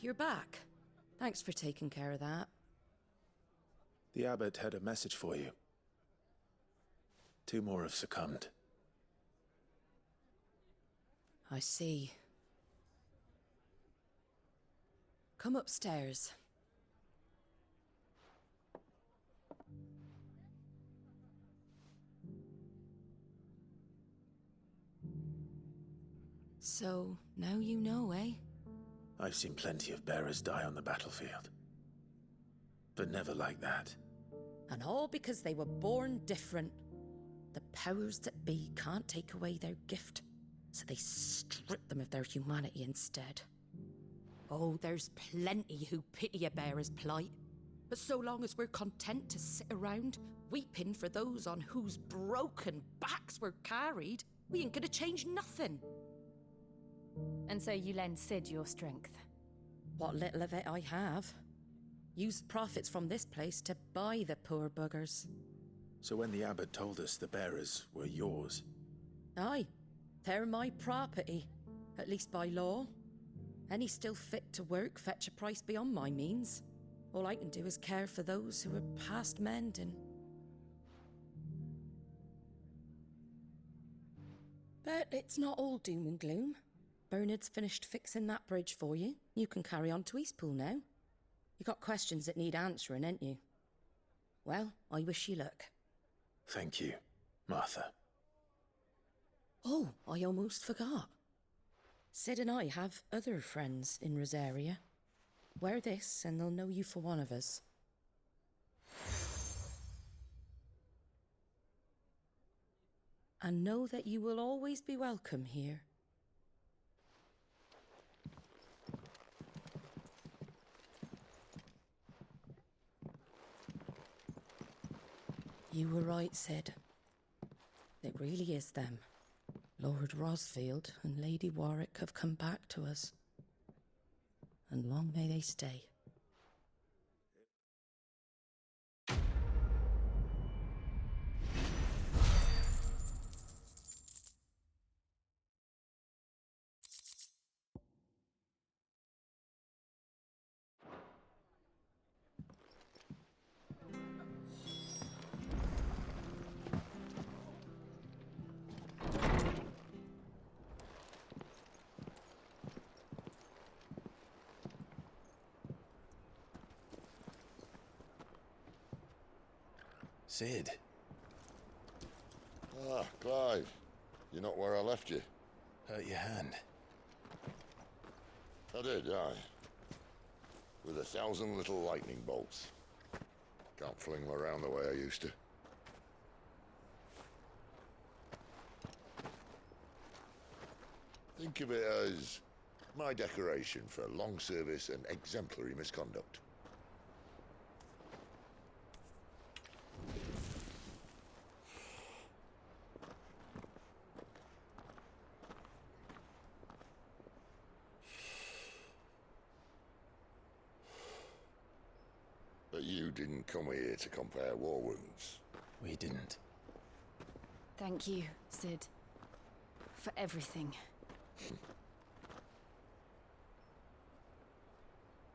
you're back. Thanks for taking care of that. The abbot had a message for you. 2 more have succumbed. I see. Come upstairs. So, now you know, eh? I've seen plenty of bearers die on the battlefield. But never like that. And all because they were born different. The powers that be can't take away their gift, so they strip them of their humanity instead. Oh, there's plenty who pity a bearer's plight. But so long as we're content to sit around, weeping for those on whose broken backs we're carried, we ain't gonna change nothing. And so you lend Sid your strength? What little of it I have. Used profits from this place to buy the poor buggers. So when the abbot told us the bearers were yours... Aye, they're my property, at least by law. Any still fit to work fetch a price beyond my means. All I can do is care for those who are past mending. But it's not all doom and gloom. Bernard's finished fixing that bridge for you. You can carry on to Eastpool now. You got questions that need answering, ain't you? Well, I wish you luck. Thank you, Martha. Oh, I almost forgot. Sid and I have other friends in Rosaria. Wear this and they'll know you for one of us. And know that you will always be welcome here. You were right, Sid. It really is them. Lord Rosfield and Lady Warwick have come back to us. And long may they stay. Sid. Ah, Clive. You're not where I left you. Hurt your hand. I did, aye. With 1,000 little lightning bolts. Can't fling them around the way I used to. Think of it as my decoration for long service and exemplary misconduct. But you didn't come here to compare war wounds. We didn't. Thank you, Sid. For everything.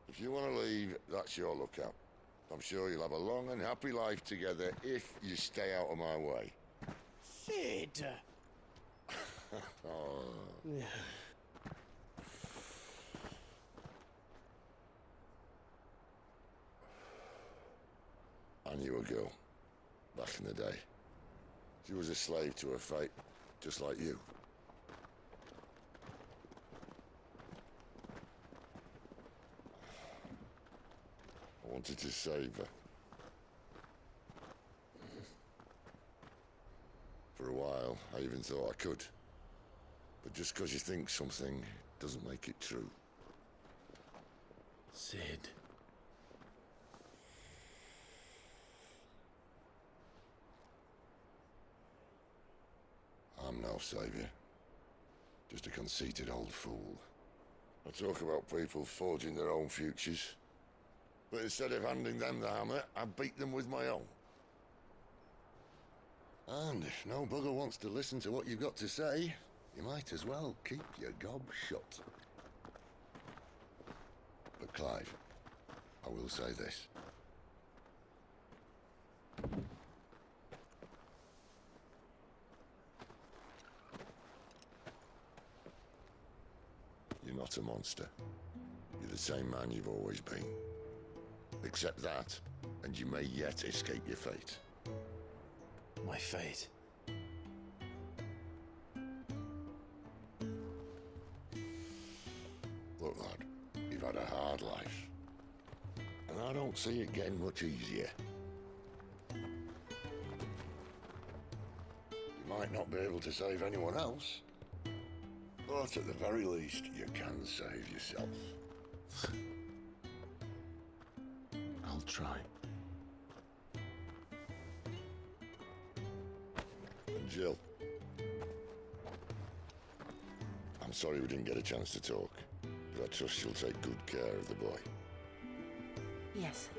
If you want to leave, that's your lookout. I'm sure you'll have a long and happy life together if you stay out of my way. Sid! Oh. I knew a girl, back in the day. She was a slave to her fate, just like you. I wanted to save her. For a while, I even thought I could. But just because you think something doesn't make it true. Sid. I'm no savior. Just a conceited old fool. I talk about people forging their own futures. But instead of handing them the hammer, I beat them with my own. And if no bugger wants to listen to what you've got to say, you might as well keep your gob shut. But Clive, I will say this. You're not a monster. You're the same man you've always been. Accept that, and you may yet escape your fate. My fate. Look, lad, you've had a hard life. And I don't see it getting much easier. You might not be able to save anyone else, but at the very least, you can save yourself. I'll try. And Jill, I'm sorry we didn't get a chance to talk, but I trust you'll take good care of the boy. Yes,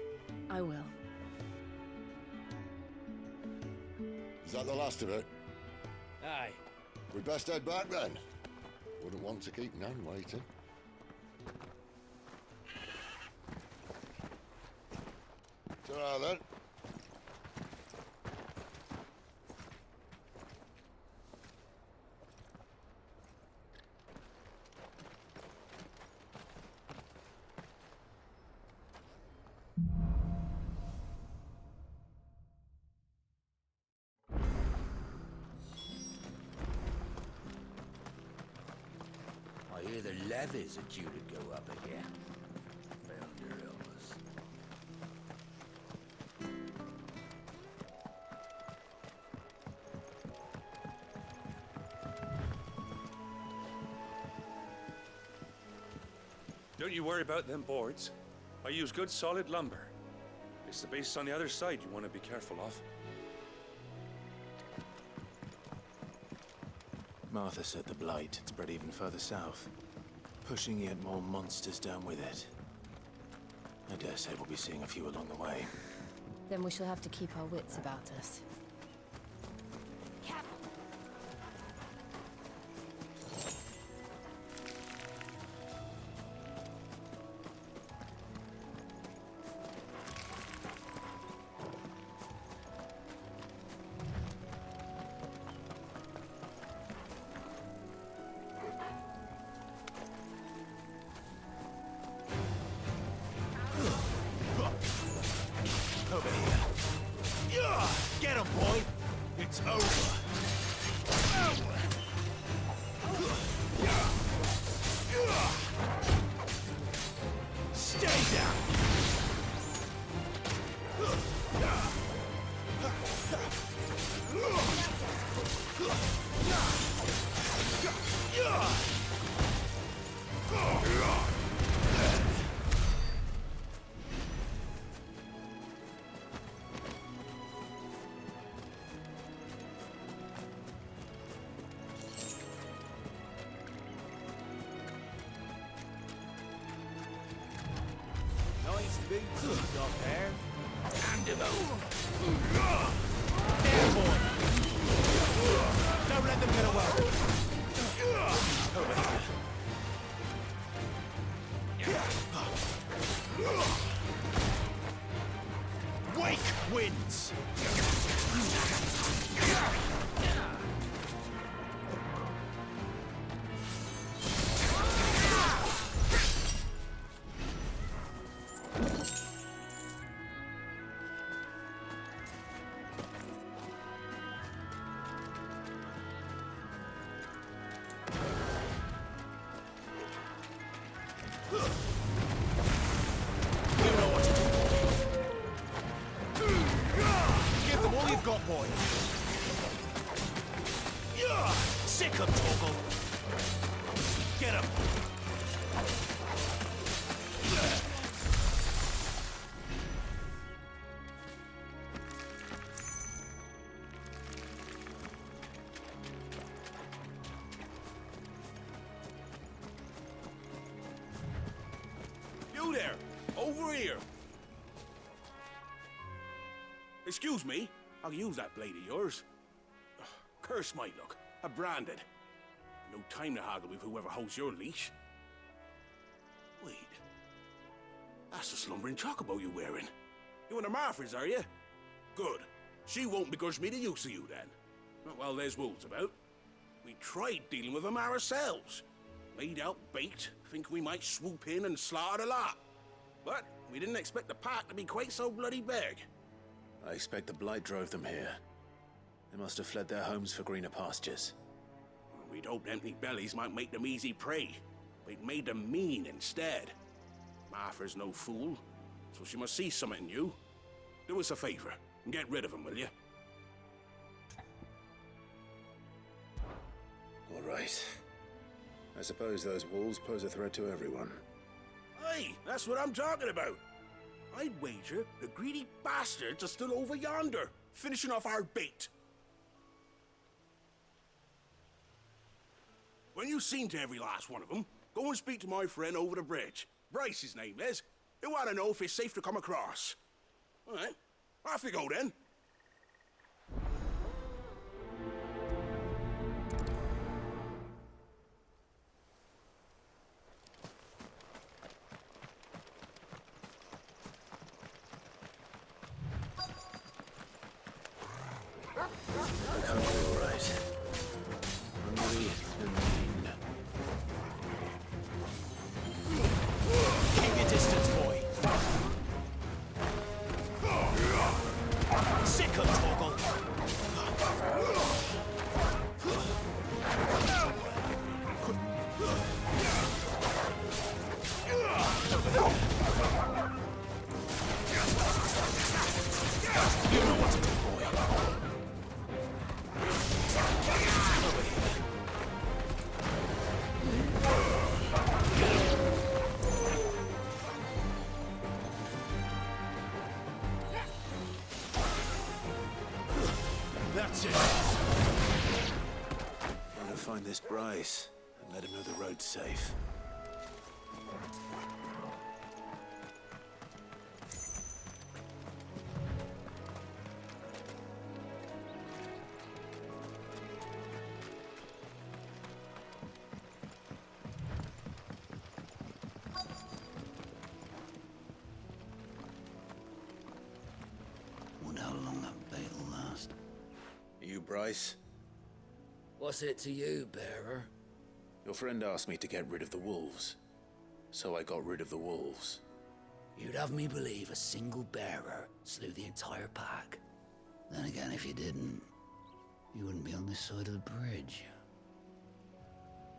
I will. Is that the last of it? Aye. We'd best head back then. Wouldn't want to keep Nan waiting. Ta-ra then. I hear the levies are due to go up again. Found your illness. Don't you worry about them boards. I use good solid lumber. It's the base on the other side you want to be careful of. Martha said the blight had spread even further south, pushing yet more monsters down with it. I dare say we'll be seeing a few along the way. Then we shall have to keep our wits about us. Over here. Yeah! Get him, boy! It's over. Stay down! Nice boots you've got there. Hand him over. There, boy. Don't let them get away. Over here. Wake wins. You know what to do. Give them all you've got, boy. Sick of Torgal. Get him. You there! Over here! Excuse me, I can use that blade of yours. Ugh, curse my luck. I'm branded. No time to haggle with whoever holds your leash. Wait. That's the slumbering chocobo you're wearing. You one of Martha's, are you? Good. She won't begrudge me the use of you, then. Not while there's wolves about. We tried dealing with them ourselves. Laid out bait, thinking we might swoop in and slaughter the lot. But we didn't expect the pack to be quite so bloody big. I expect the blight drove them here. They must have fled their homes for greener pastures. We'd hoped empty bellies might make them easy prey, but it made them mean instead. Martha's no fool, so she must see something in you. Do us a favor and get rid of them, will you? All right. I suppose those wolves pose a threat to everyone. Aye, that's what I'm talking about. I'd wager the greedy bastards are still over yonder, finishing off our bait. When you've seen to every last one of them, go and speak to my friend over the bridge. Bryce, his name is. He'll want to know if it's safe to come across. All right, off you go then. The country all right. Hungry and mean. Keep your distance, boy. Sick of Torgal. You know what to do, boy. That's it. I'm gonna find this Bryce and let him know the road's safe. Wonder how long that bait will last. You Bryce? What's it to you, bearer? Your friend asked me to get rid of the wolves. So I got rid of the wolves. You'd have me believe a single bearer slew the entire pack. Then again, if you didn't, you wouldn't be on this side of the bridge.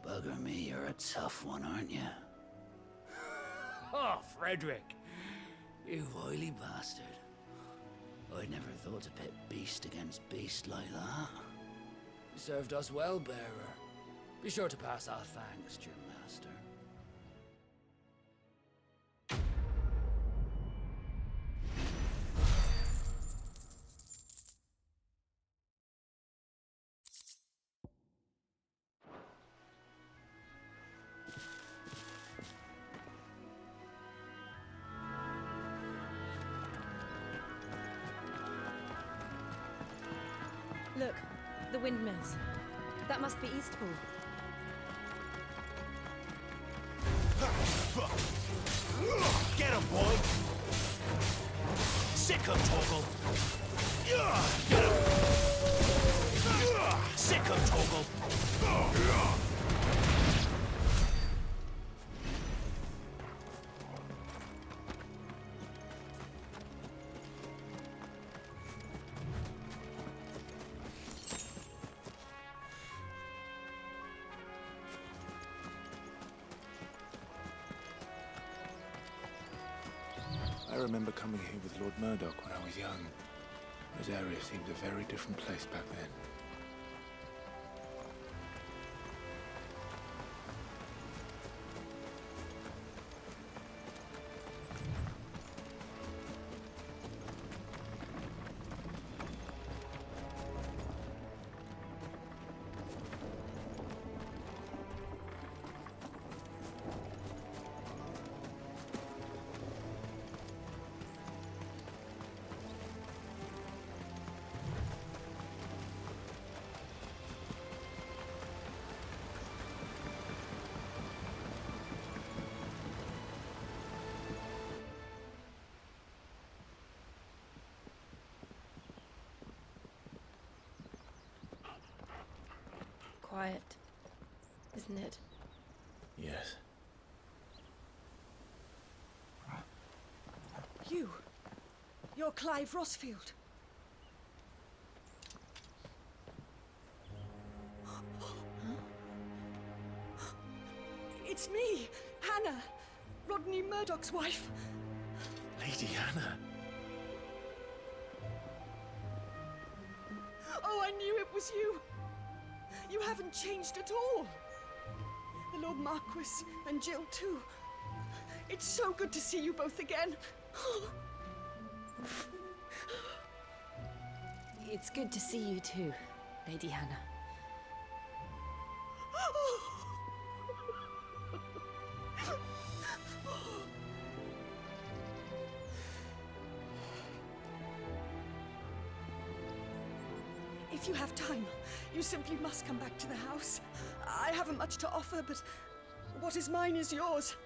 Bugger me, you're a tough one, aren't you? Oh, Frederick. You wily bastard. I'd never thought to pit beast against beast like that. You served us well, bearer. Be sure to pass our thanks to your master. Look, the windmills. That must be Eastpool. Get him, boy. Sick of Torgal. Get him. Sick of Torgal. I remember coming here with Lord Murdoch when I was young. Rosaria seemed a very different place back then. quiet, isn't it? Yes. You're Clive Rossfield. It's me, Hannah, Rodney Murdoch's wife. Lady Hannah. Oh, I knew it was you. You haven't changed at all. The Lord Marquis and Jill too. It's so good to see you both again. It's good to see you too, Lady Hannah. If you have time, you simply must come back to the house. I haven't much to offer, but what is mine is yours.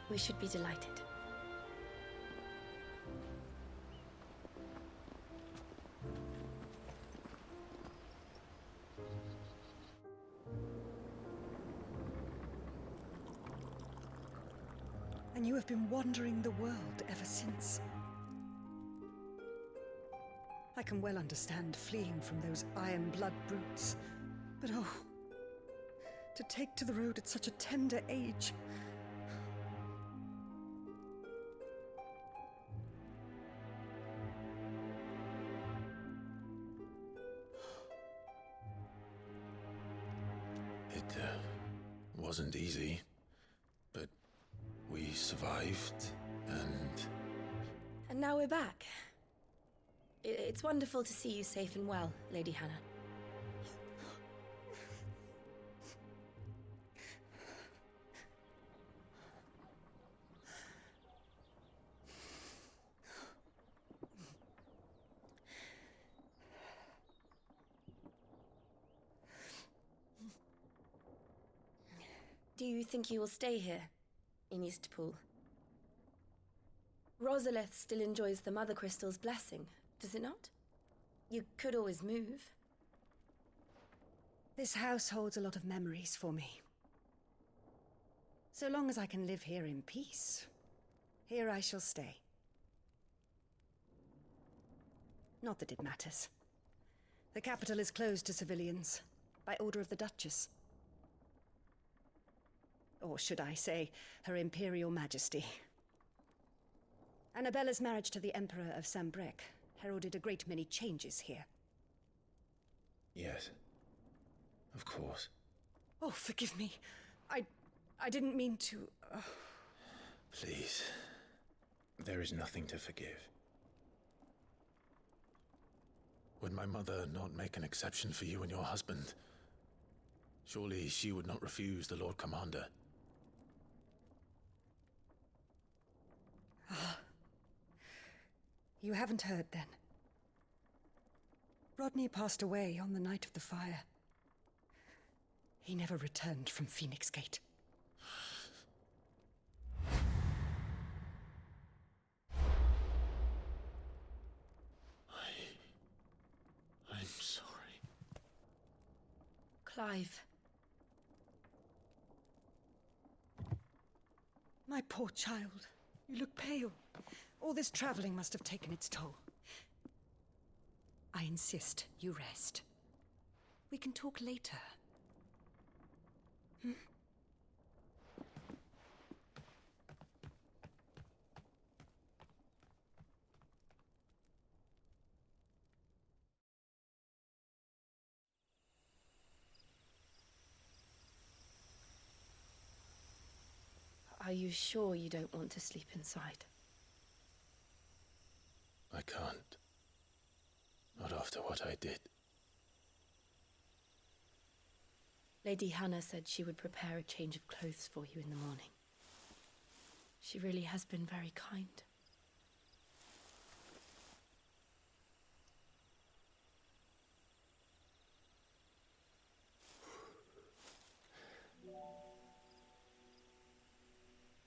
We should be delighted. And you have been wandering the world ever since. I can well understand fleeing from those iron blood brutes, but oh, to take to the road at such a tender age. It wasn't easy, but we survived, and... And now we're back. It's wonderful to see you safe and well, Lady Hannah. Do you think you will stay here, in Eastpool? Rosalith still enjoys the Mother Crystal's blessing, does it not? You could always move. This house holds a lot of memories for me. So long as I can live here in peace, here I shall stay. Not that it matters. The capital is closed to civilians, by order of the Duchess. Or should I say, Her Imperial Majesty. Annabella's marriage to the Emperor of Sambrec heralded a great many changes here. Yes. Of course. Oh, forgive me. I didn't mean to... Please. There is nothing to forgive. Would my mother not make an exception for you and your husband? Surely she would not refuse the Lord Commander. You haven't heard, then. Rodney passed away on the night of the fire. He never returned from Phoenix Gate. I'm sorry. Clive. My poor child. You look pale. All this traveling must have taken its toll. I insist you rest. We can talk later. Are you sure you don't want to sleep inside? I can't. Not after what I did. Lady Hannah said she would prepare a change of clothes for you in the morning. She really has been very kind.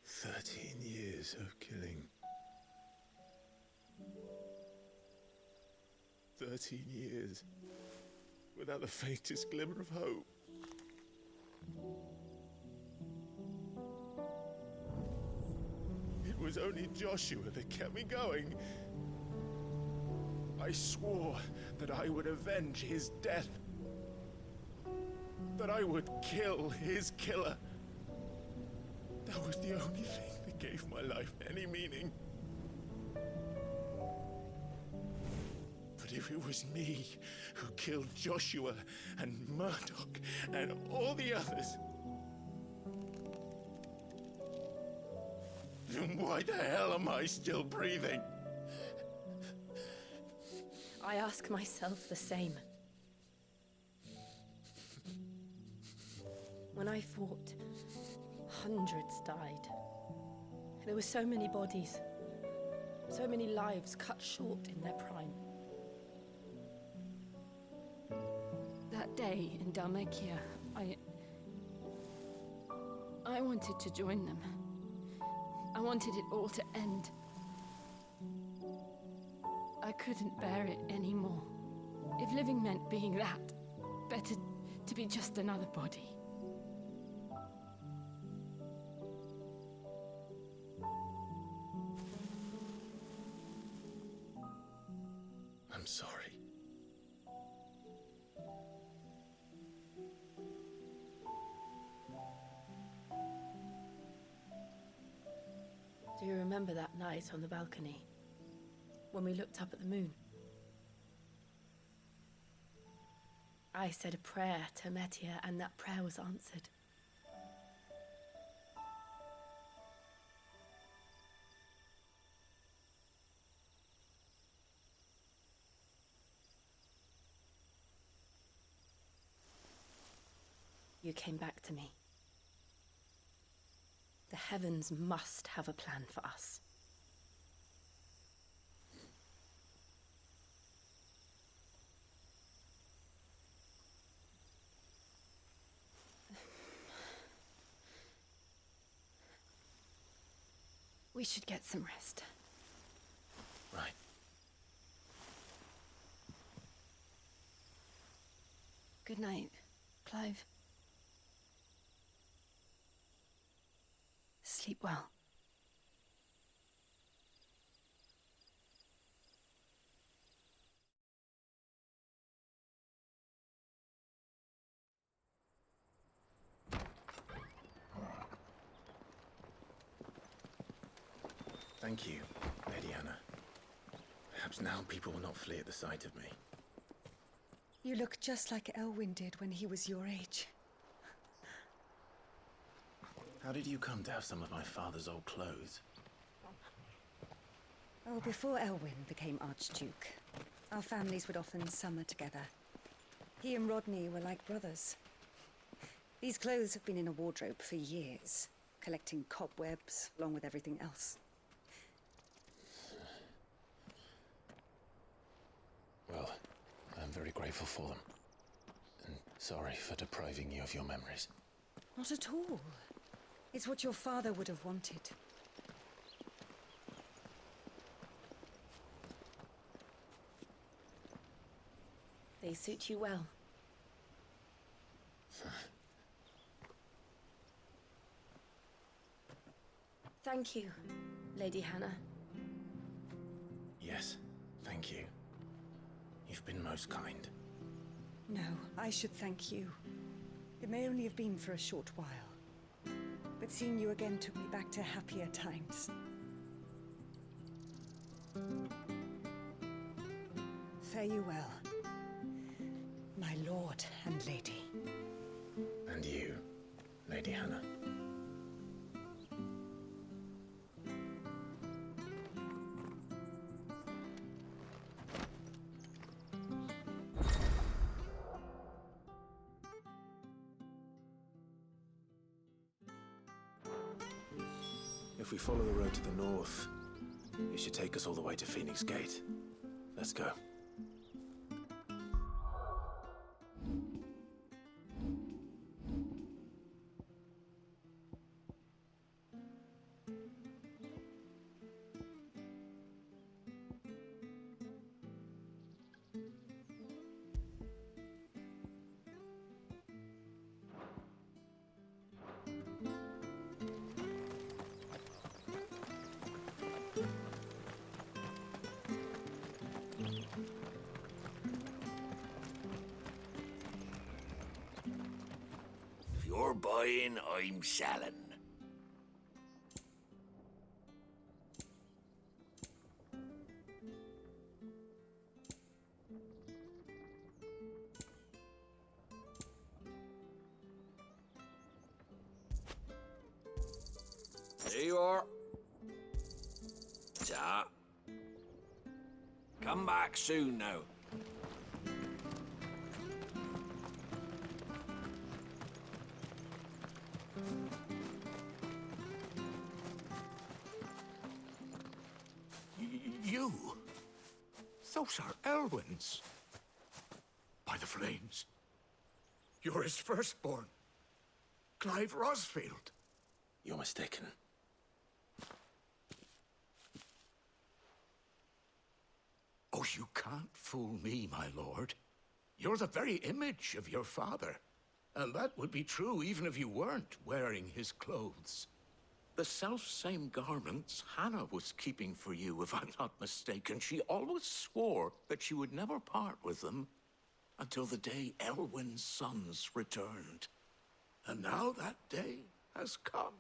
"13 years of killing. 13 years, without the faintest glimmer of hope. It was only Joshua that kept me going. I swore that I would avenge his death. That I would kill his killer. That was the only thing that gave my life any meaning. But if it was me who killed Joshua and Murdoch and all the others, then why the hell am I still breathing? I ask myself the same. When I fought, hundreds died. There were so many bodies, so many lives cut short in their prime. That day in Dalmekia, I wanted to join them. I wanted it all to end. I couldn't bear it anymore. If living meant being that, better to be just another body. I'm sorry. Do you remember that night on the balcony, when we looked up at the moon? I said a prayer to Metia, and that prayer was answered. You came back to me. The heavens must have a plan for us. We should get some rest. Right. Good night, Clive. Sleep well. Thank you, Lady Hannah. Perhaps now people will not flee at the sight of me. You look just like Elwyn did when he was your age. How did you come to have some of my father's old clothes? Oh, before Elwyn became Archduke, our families would often summer together. He and Rodney were like brothers. These clothes have been in a wardrobe for years, collecting cobwebs along with everything else. Well, I'm very grateful for them. And sorry for depriving you of your memories. Not at all. It's what your father would have wanted. They suit you well. Thank you, Lady Hannah. Yes, thank you. You've been most kind. No, I should thank you. It may only have been for a short while. But seeing you again took me back to happier times. Fare you well, my lord and lady. And you, Lady Hannah. If we follow the road to the north, it should take us all the way to Phoenix Gate. Let's go. buying, I'm selling. There you are. Ta. Come back soon now. You? Those are Elwyn's. By the flames. You're his firstborn. Clive Rosfield. You're mistaken. Oh, you can't fool me, my lord. You're the very image of your father. And that would be true even if you weren't wearing his clothes. The self-same garments Hannah was keeping for you, if I'm not mistaken. She always swore that she would never part with them until the day Elwyn's sons returned. And now that day has come.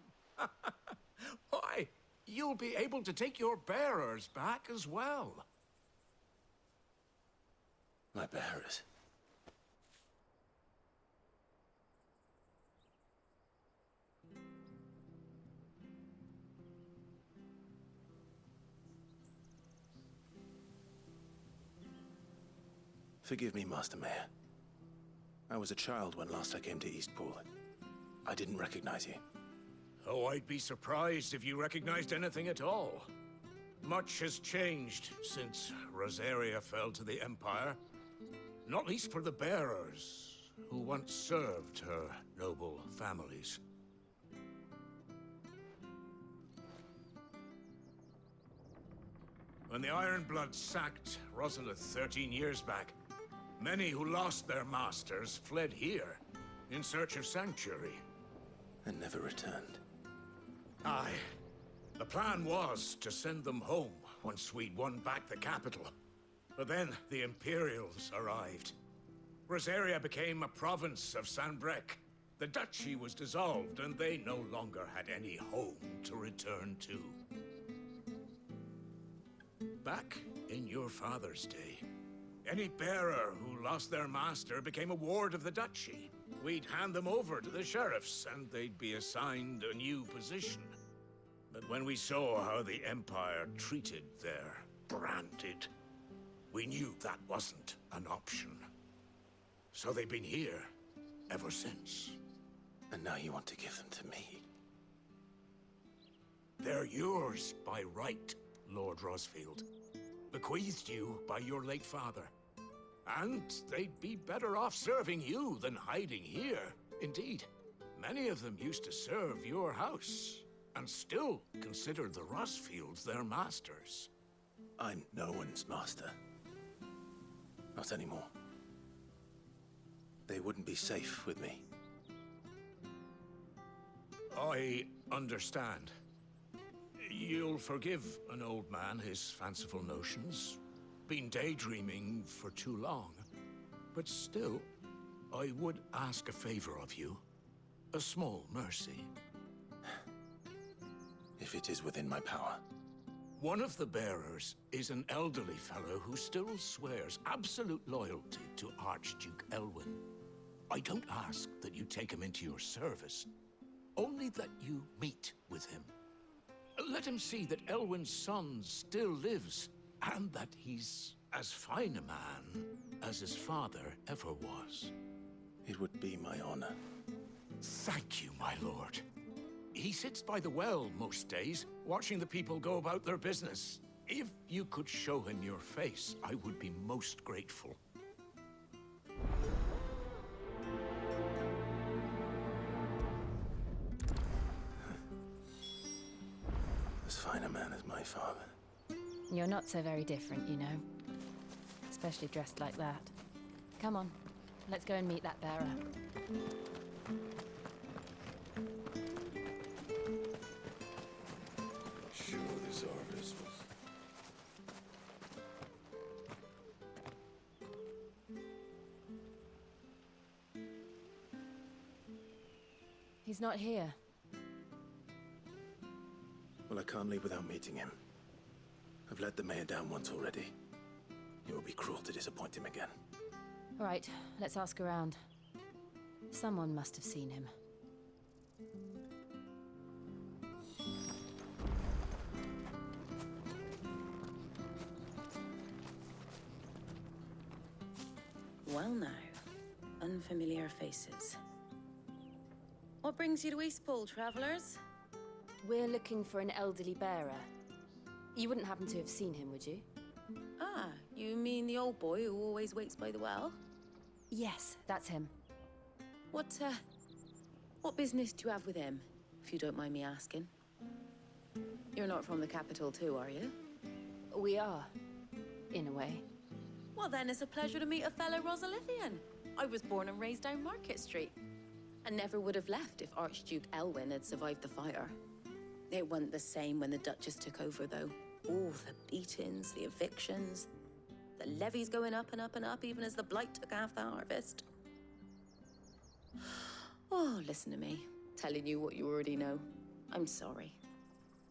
Why, you'll be able to take your bearers back as well. My bearers. Forgive me, Master Mayor. I was a child when last I came to Eastpool. I didn't recognize you. Oh, I'd be surprised if you recognized anything at all. Much has changed since Rosaria fell to the Empire. Not least for the bearers, who once served her noble families. When the Ironbloods sacked Rosalith 13 years back, many who lost their masters fled here in search of sanctuary. And never returned. Aye. The plan was to send them home once we'd won back the capital. But then the Imperials arrived. Rosaria became a province of Sanbreque. The duchy was dissolved, and they no longer had any home to return to. Back in your father's day, any bearer who lost their master became a ward of the duchy. We'd hand them over to the sheriffs, and they'd be assigned a new position. But when we saw how the Empire treated their branded, we knew that wasn't an option. So they've been here ever since. And now you want to give them to me? They're yours by right, Lord Rosfield. Bequeathed you by your late father. And they'd be better off serving you than hiding here. Indeed, many of them used to serve your house, and still consider the Rosfields their masters. I'm no one's master. Not anymore. They wouldn't be safe with me. I understand. You'll forgive an old man his fanciful notions. Been daydreaming for too long. But still, I would ask a favor of you. A small mercy. If it is within my power. One of the bearers is an elderly fellow who still swears absolute loyalty to Archduke Elwyn. I don't ask that you take him into your service, only that you meet with him. Let him see that Elwyn's son still lives, and that he's as fine a man as his father ever was. It would be my honor. Thank you, my lord. He sits by the well most days, watching the people go about their business. If you could show him your face, I would be most grateful. As fine a man as my father. You're not so very different, you know. Especially dressed like that. Come on, let's go and meet that bearer. Sure, this harvest was... He's He's not here. Well, I can't leave without meeting him. I've let the mayor down once already. It would be cruel to disappoint him again. All right, let's ask around. Someone must have seen him. Well now, unfamiliar faces. What brings you to Eastpool, travellers? We're looking for an elderly bearer. You wouldn't happen to have seen him, would you? Ah, you mean the old boy who always waits by the well? Yes, that's him. What business do you have with him, if you don't mind me asking? You're not from the capital too, are you? We are, in a way. Well then, it's a pleasure to meet a fellow Rosalithian. I was born and raised down Market Street. And never would have left if Archduke Elwyn had survived the fire. It wasn't the same when the Duchess took over, though. Oh, the beatings, the evictions, the levies going up and up and up, even as the blight took half the harvest. Oh, listen to me, telling you what you already know. I'm sorry.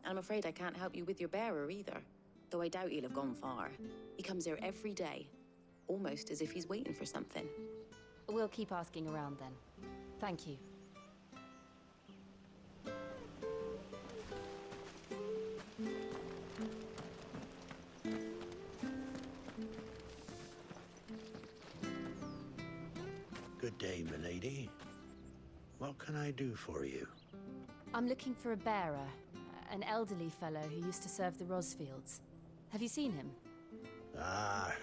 And I'm afraid I can't help you with your bearer either, though I doubt he'll have gone far. He comes here every day, almost as if he's waiting for something. We'll keep asking around then. Thank you. Good day, milady. What can I do for you? I'm looking for a bearer, an elderly fellow who used to serve the Rosfields. Have you seen him? Ah,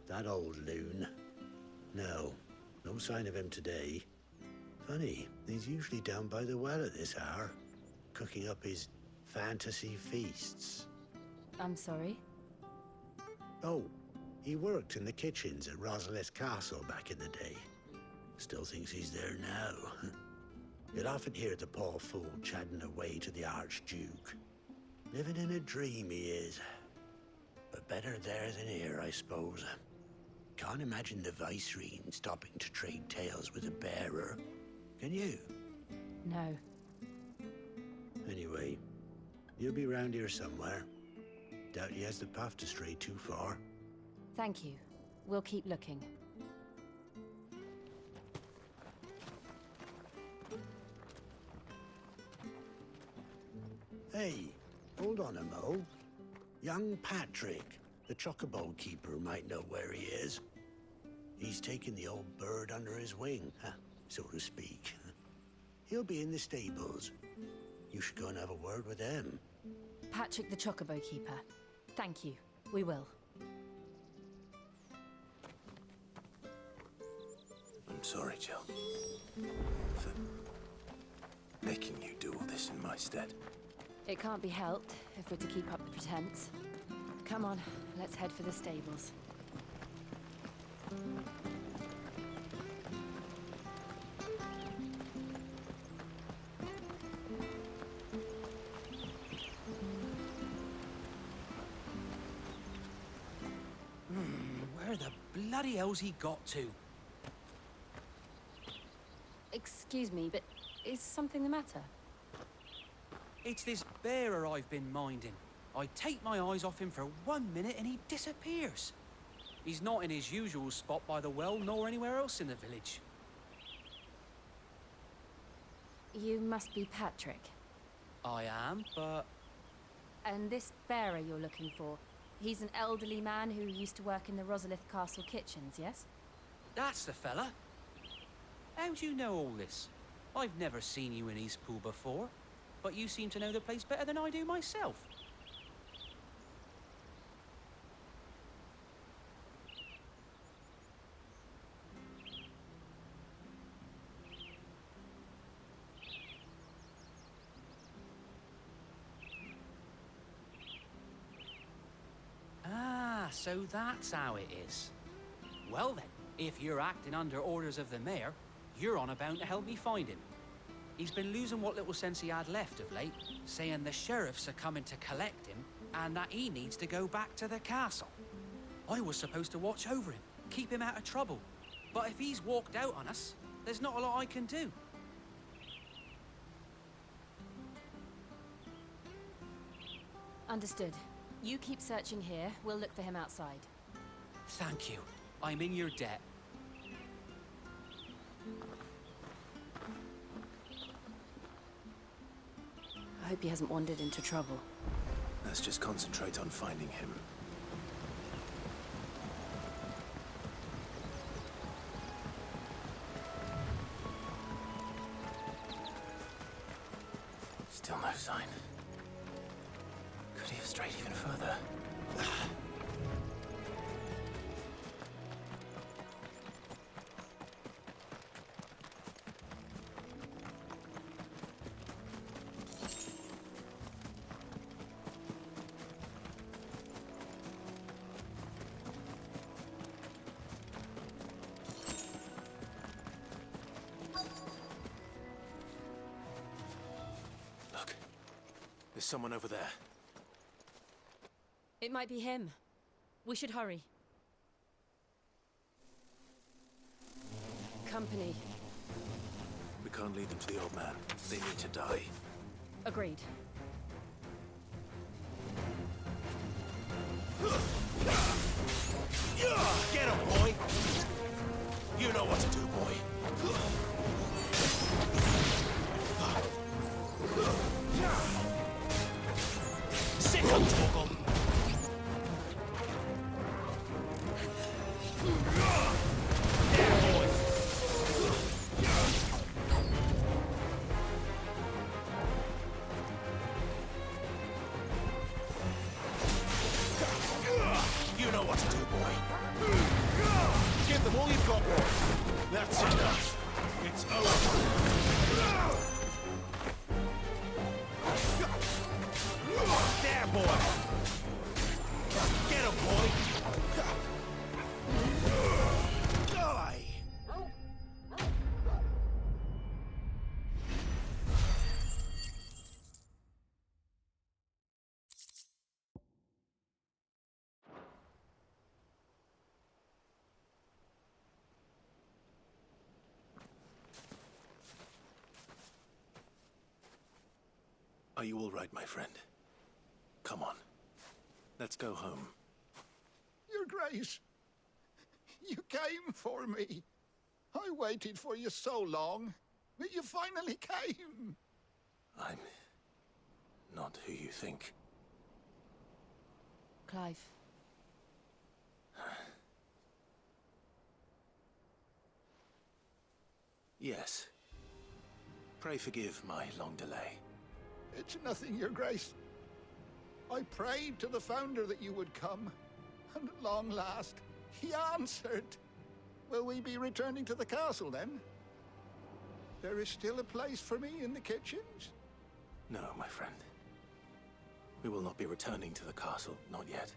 that old loon. No sign of him today. Funny, he's usually down by the well at this hour, cooking up his fantasy feasts. I'm sorry? Oh, he worked in the kitchens at Rosalith Castle back in the day. Still thinks he's there now. You'd often hear the poor fool chatting away to the Archduke. Living in a dream he is. But better there than here, I suppose. Can't imagine the Viceroy stopping to trade tales with a bearer. Can you? No. Anyway, he'll be round here somewhere. Doubt he has the path to stray too far. Thank you. We'll keep looking. Hey, hold on a mo. Young Patrick, the chocobo keeper, might know where he is. He's taken the old bird under his wing, so to speak. He'll be in the stables. You should go and have a word with him. Patrick the chocobo keeper. Thank you. We will. I'm sorry, Jill. For making you do all this in my stead. It can't be helped if we're to keep up the pretense. Come on, let's head for the stables. Where the bloody hell's he got to? Excuse me, but is something the matter? It's this bearer I've been minding. I take my eyes off him for 1 minute and he disappears. He's not in his usual spot by the well, nor anywhere else in the village. You must be Patrick. I am, but... And this bearer you're looking for, he's an elderly man who used to work in the Rosalith Castle kitchens, yes? That's the fella. How do you know all this? I've never seen you in Eastpool before, but you seem to know the place better than I do myself. Ah, so that's how it is. Well then, if you're acting under orders of the mayor, you're on about to help me find him. He's been losing what little sense he had left of late, saying the sheriffs are coming to collect him and that he needs to go back to the castle. I was supposed to watch over him, keep him out of trouble. But if he's walked out on us, there's not a lot I can do. Understood. You keep searching here, we'll look for him outside. Thank you. I'm in your debt. I hope he hasn't wandered into trouble. Let's just concentrate on finding him. Still no sign. Could he have strayed even further? Look, there's someone over there. It might be him. We should hurry. Company. We can't lead them to the old man. They need to die. Agreed. Get him, boy! You know what to do, boy. Sick of Torgal! You know what to do, boy. Give them all you've got, boy. That's enough. It's over. There, boy. Get him, boy. Die. Are you all right, my friend? Come on. Let's go home. Your Grace, you came for me. I waited for you so long, but you finally came. I'm not who you think. Clive. Yes. Pray forgive my long delay. It's nothing, Your Grace. I prayed to the Founder that you would come, and at long last, he answered. Will we be returning to the castle, then? There is still a place for me in the kitchens? No, my friend. We will not be returning to the castle, not yet.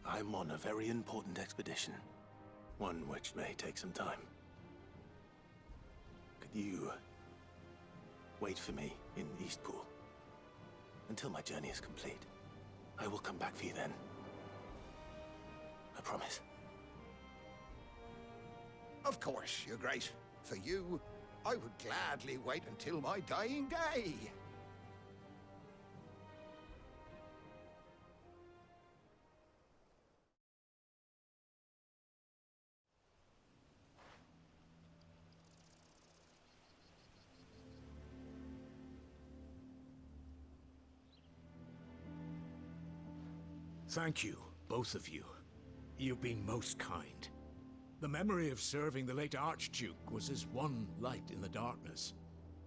I'm on a very important expedition. One which may take some time. Could you wait for me in Eastpool until my journey is complete? I will come back for you then. I promise. Of course, Your Grace. For you, I would gladly wait until my dying day. Thank you, both of you. You've been most kind. The memory of serving the late Archduke was as one light in the darkness,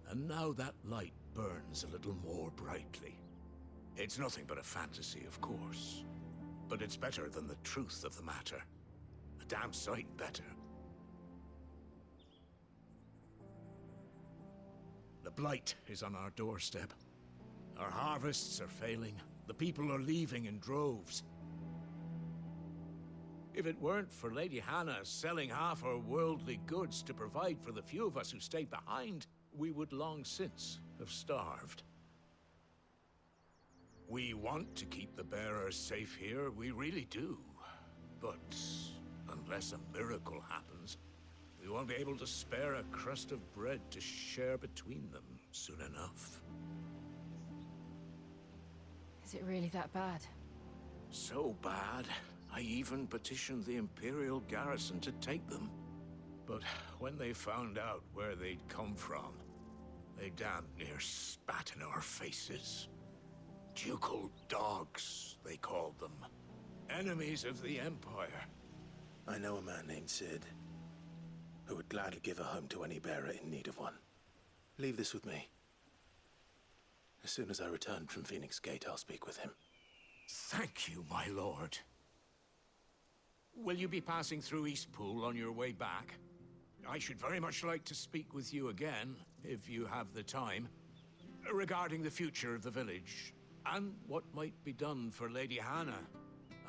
and now that light burns a little more brightly. It's nothing but a fantasy, of course, but it's better than the truth of the matter. A damn sight better. The blight is on our doorstep. Our harvests are failing. The people are leaving in droves. If it weren't for Lady Hannah selling half her worldly goods to provide for the few of us who stayed behind, we would long since have starved. We want to keep the bearers safe here, we really do. But unless a miracle happens, we won't be able to spare a crust of bread to share between them soon enough. Is it really that bad? So bad, I even petitioned the Imperial garrison to take them. But when they found out where they'd come from, they damn near spat in our faces. Ducal dogs, they called them. Enemies of the Empire. I know a man named Sid, who would gladly give a home to any bearer in need of one. Leave this with me. As soon as I return from Phoenix Gate, I'll speak with him. Thank you, my lord. Will you be passing through Eastpool on your way back? I should very much like to speak with you again, if you have the time, regarding the future of the village, and what might be done for Lady Hannah.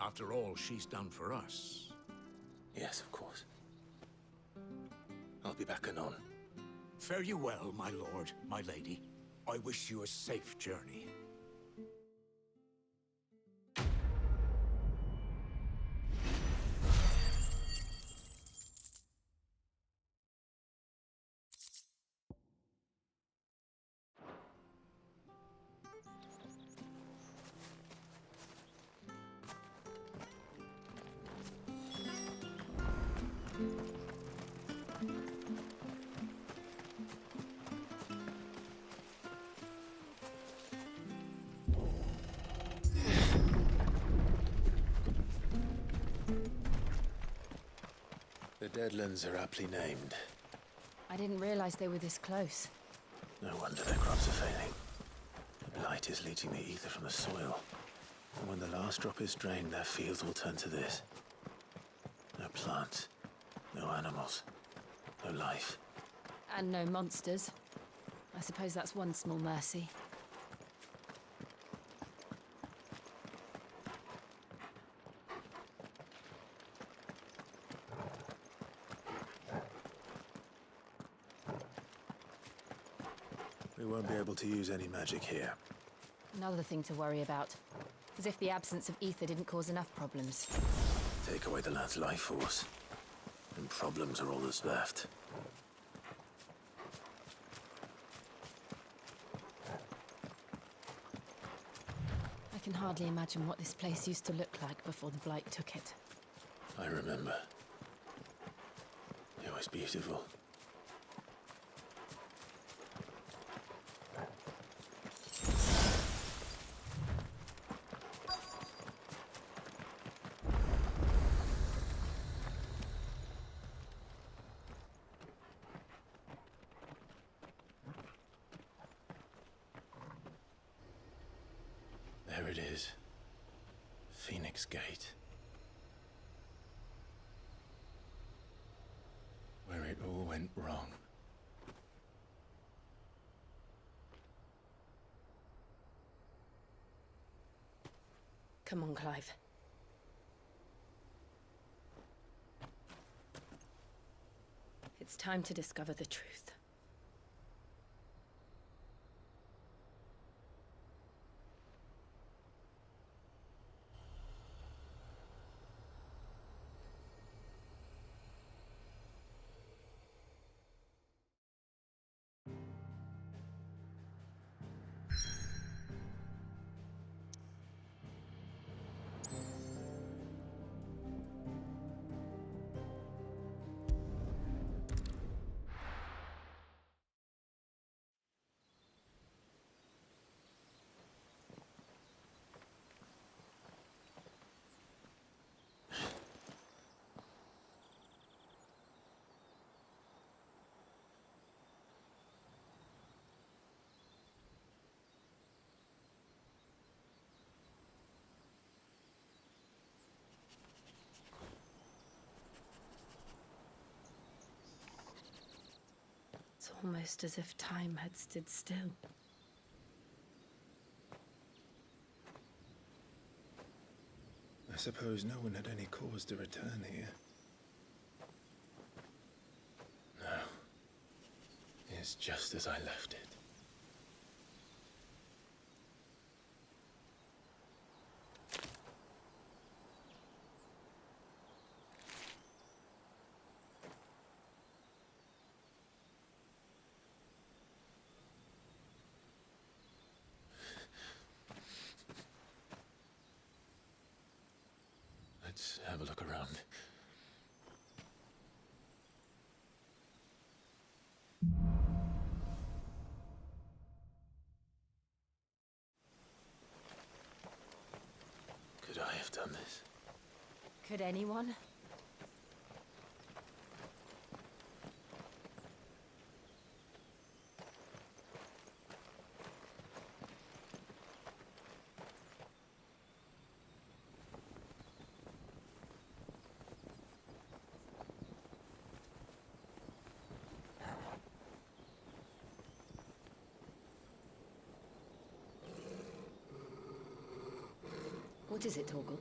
After all she's done for us. Yes, of course. I'll be back anon. Fare you well, my lord, my lady. I wish you a safe journey. The Deadlands are aptly named. I didn't realize they were this close. No wonder their crops are failing. The blight is leaching the ether from the soil. And when the last drop is drained, their fields will turn to this. No plants, no animals, no life. And no monsters. I suppose that's one small mercy. We won't be able to use any magic here. Another thing to worry about. As if the absence of ether didn't cause enough problems. Take away the lad's life force, and problems are all that's left. I can hardly imagine what this place used to look like before the Blight took it. I remember. It was beautiful. There it is. Phoenix Gate. Where it all went wrong. Come on, Clive. It's time to discover the truth. It's almost as if time had stood still. I suppose no one had any cause to return here. No. It's just as I left it. Let's have a look around. Could I have done this? Could anyone? What is it, Torgal?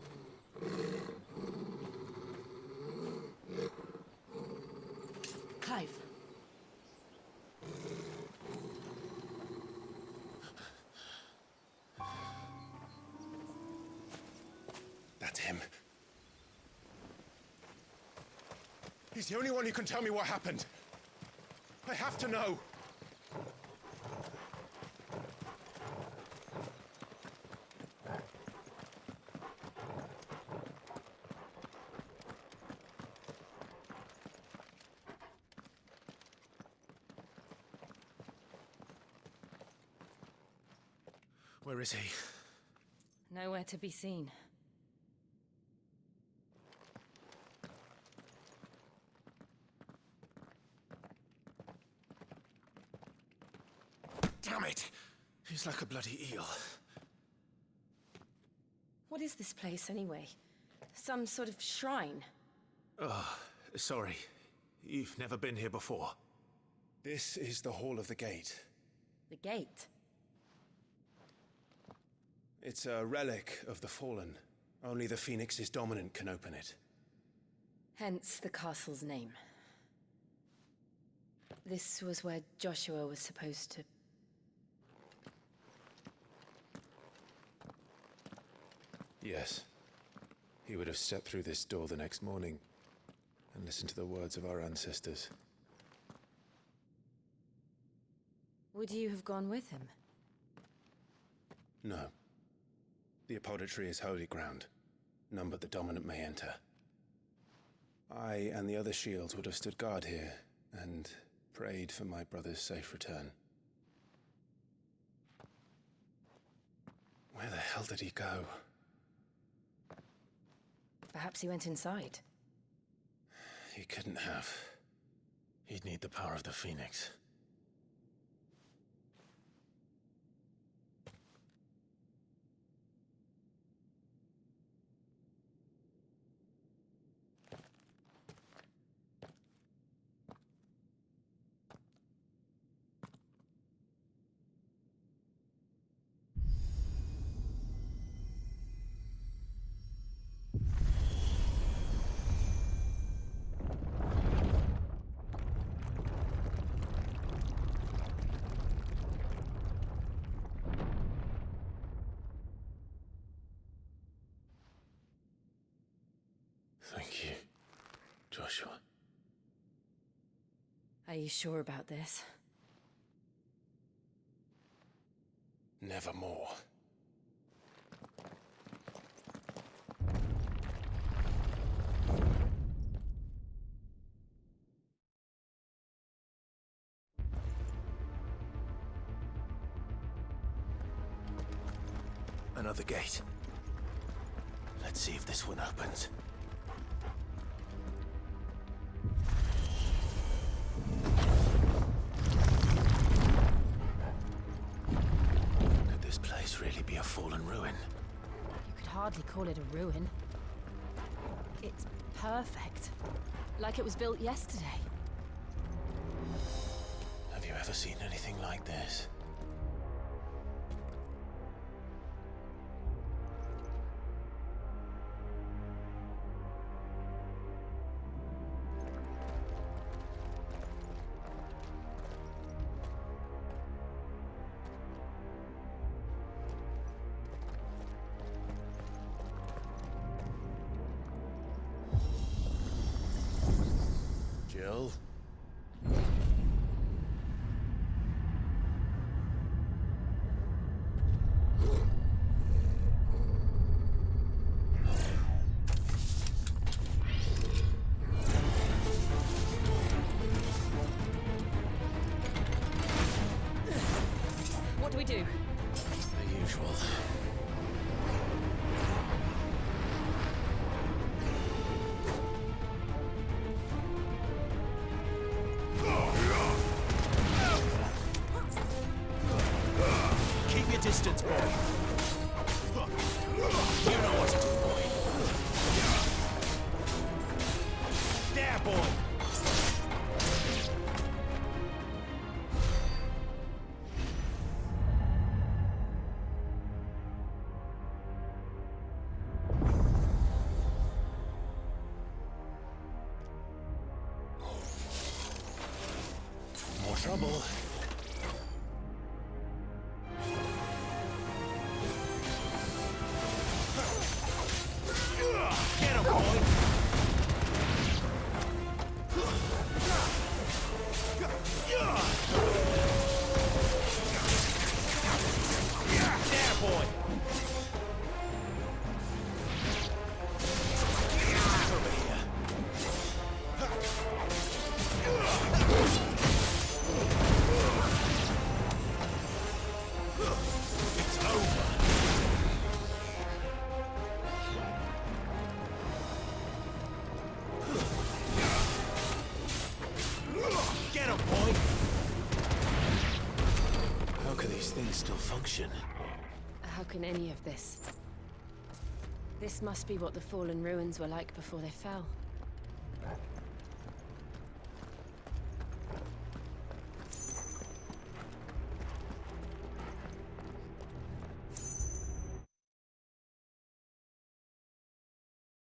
Clive. That's him. He's the only one who can tell me what happened. I have to know. Where is he? Nowhere to be seen. Damn it! He's like a bloody eel. What is this place, anyway? Some sort of shrine? Oh, sorry. You've never been here before. This is the Hall of the Gate. The gate? It's a relic of the Fallen. Only the Phoenix's dominant can open it. Hence the castle's name. This was where Joshua was supposed to... Yes. He would have stepped through this door the next morning and listened to the words of our ancestors. Would you have gone with him? No. The apodatory is holy ground. None but the dominant may enter. I and the other shields would have stood guard here and prayed for my brother's safe return. Where the hell did he go? Perhaps he went inside. He couldn't have. He'd need the power of the Phoenix. Thank you, Joshua. Are you sure about this? Nevermore. Another gate. Let's see if this one opens. Could this place really be a fallen ruin? You could hardly call it a ruin. It's perfect. Like it was built yesterday. Have you ever seen anything like this? Jill? trouble. Get him, boy! There, boy! Over here. It's over. Get him, boy! How can these things still function? How can any of this? This must be what the fallen ruins were like before they fell.